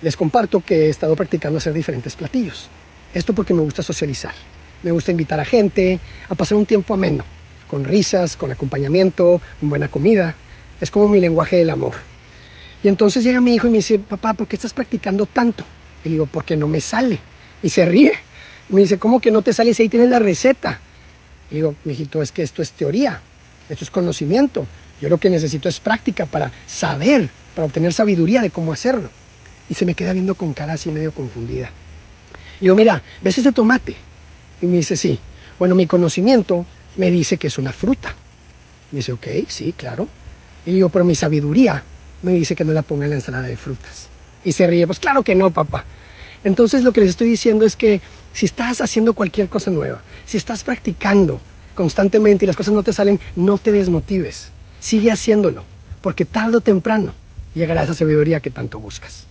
Les comparto que he estado practicando hacer diferentes platillos. Esto porque me gusta socializar. Me gusta invitar a gente a pasar un tiempo ameno, con risas, con acompañamiento, con buena comida. Es como mi lenguaje del amor. Y entonces llega mi hijo y me dice, papá, ¿por qué estás practicando tanto? Y le digo, porque no me sale. Y se ríe. Y me dice, ¿cómo que no te sale si ahí tienes la receta? Y digo, mijito, es que esto es teoría, esto es conocimiento. Yo lo que necesito es práctica para saber, para obtener sabiduría de cómo hacerlo. Y se me queda viendo con cara así medio confundida. Y digo, mira, ¿ves ese tomate? Y me dice, sí. Bueno, mi conocimiento me dice que es una fruta. Me dice, ok, sí, claro. Y digo, pero mi sabiduría me dice que no la ponga en la ensalada de frutas. Y se ríe, pues claro que no, papá. Entonces lo que les estoy diciendo es que si estás haciendo cualquier cosa nueva, si estás practicando constantemente y las cosas no te salen, no te desmotives. Sigue haciéndolo, porque tarde o temprano llegará esa sabiduría que tanto buscas.